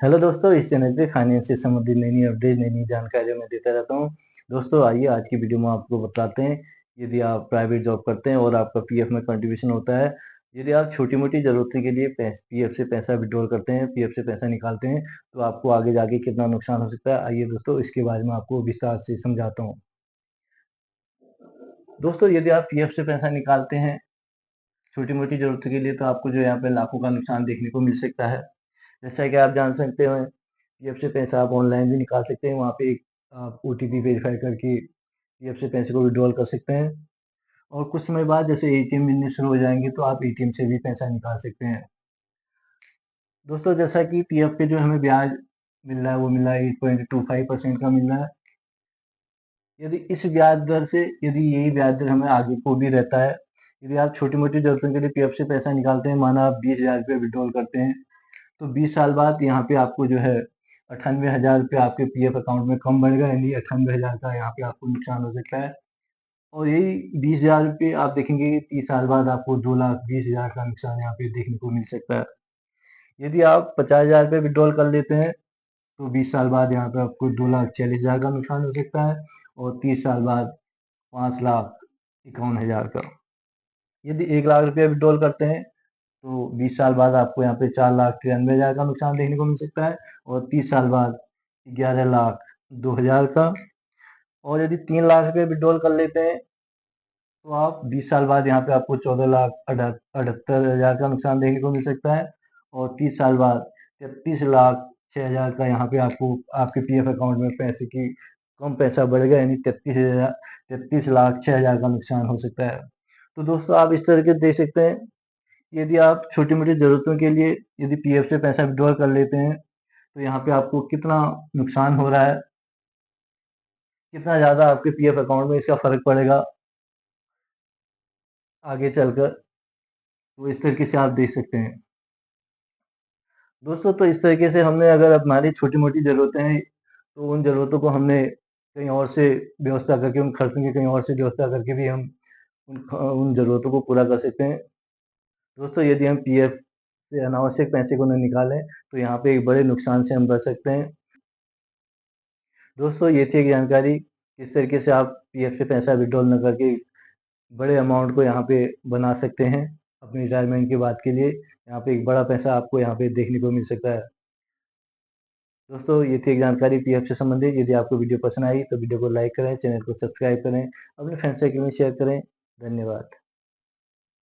Hello दोस्तों, इस channel पे फाइनेंस से संबंधित नई-नई अपडेट, नई-नई जानकारियाँ मैं देता रहता हूँ। दोस्तों आइए आज की वीडियो में आपको बताते हैं, यदि आप प्राइवेट जॉब करते हैं और आपका पीएफ में कंट्रीब्यूशन होता है, यदि आप छोटी-मोटी ज़रूरतों के लिए पीएफ से पैसा विथड्रॉल करते हैं, पीएफ से पैसा निकालते हैं, तो आपको आगे जाके कितना नुकसान हो सकता है। आइए दोस्तों इसके बारे में आपको विस्तार से समझाता हूँ। दोस्तों यदि आप पीएफ से पैसा निकालते हैं, छोटी-मोटी ज़रूरतों के लिए, तो आपको जो है यहाँ पे लाखों का नुकसान देखने को मिल सकता है। जैसा कि आप जान सकते हो, पीएफ से पैसा आप ऑनलाइन भी निकाल सकते हैं। वहाँ पे एक आप ओटीपी वेरीफाई करके पीएफ से पैसे को विथड्रॉल कर सकते हैं और कुछ समय बाद जैसे एटीएम मिलने शुरू हो जाएँगे, तो आप एटीएम से भी पैसा निकाल सकते हैं। दोस्तों जैसा कि पीएफ पे जो हमें ब्याज मिल रहा है, वो मिल रहा है 8.25% का मिल रहा है। यदि इस ब्याज दर से यदि यही ब्याज दर हमें आगे को भी रहता है, यदि आप छोटी-मोटी ज़रूरतों के लिए पीएफ से पैसा निकालते हैं, माना आप ₹20,000 विथड्रॉल करते हैं, तो 20 साल बाद यहाँ पे आपको जो है ₹98,000 आपके पीएफ अकाउंट में कम बढ़ेगा, यानी 98,000 का यहाँ पे आपको नुकसान हो सकता है। और यही ₹20,000 आप देखेंगे कि 30 साल बाद आपको 2,20,000 का नुकसान यहाँ पे देखने को मिल सकता है। यदि आप ₹50,000 विथड्रॉल कर लेते हैं, तो 20 साल बाद यहाँ पे आपको 2,40,000 का नुकसान हो सकता है और 30 साल बाद 5,51,000 का। यदि ₹1,00,000 विथड्रॉल करते हैं, तो 20 साल बाद आपको यहाँ पे 4,93,000 का नुकसान देखने को मिल सकता है और 30 साल बाद 11,02,000 का। और यदि ₹3,00,000 विथड्रॉल कर लेते हैं, तो आप 20 साल बाद यहाँ पे आपको 14,78,000 का नुकसान देखने को मिल सकता है और 30 साल बाद 33,06,000 का यहाँ पे आपको आपके पीएफ अकाउंट में पैसे की कम पैसा बढ़ेगा, यानी 33,06,000 का नुकसान हो सकता है। तो दोस्तों आप इस तरीके से देख सकते हैं, यदि आप छोटी-मोटी ज़रूरतों के लिए यदि पीएफ से पैसा विथड्रॉल कर लेते हैं, तो यहाँ पे आपको कितना नुकसान हो रहा है, कितना ज़्यादा आपके पीएफ अकाउंट में इसका फ़र्क पड़ेगा आगे चलकर, तो इस तरीके से आप देख सकते हैं। दोस्तों तो इस तरीके से हमने अगर हमारी छोटी-मोटी ज़रूरतें हैं, तो उन ज़रूरतों को हमने कहीं और से व्यवस्था करके, उन खर्चों की कहीं और से व्यवस्था करके भी हम उन ज़रूरतों को पूरा कर सकते हैं। दोस्तों यदि हम पीएफ से अनावश्यक पैसे को ना निकालें, तो यहाँ पे एक बड़े नुकसान से हम बच सकते हैं। दोस्तों ये थी एक जानकारी, किस तरीके से आप पीएफ से पैसा विथड्रॉल न करके बड़े अमाउंट को यहाँ पे बना सकते हैं अपनी रिटायरमेंट के बाद के लिए। यहाँ पे एक बड़ा पैसा आपको यहाँ पे देखने को मिल सकता है। दोस्तों ये थी एक जानकारी पीएफ से संबंधित। यदि आपको वीडियो पसंद आई तो वीडियो को लाइक करें, चैनल को सब्सक्राइब करें, अपने फ्रेंड्स सर्कल में शेयर करें। धन्यवाद।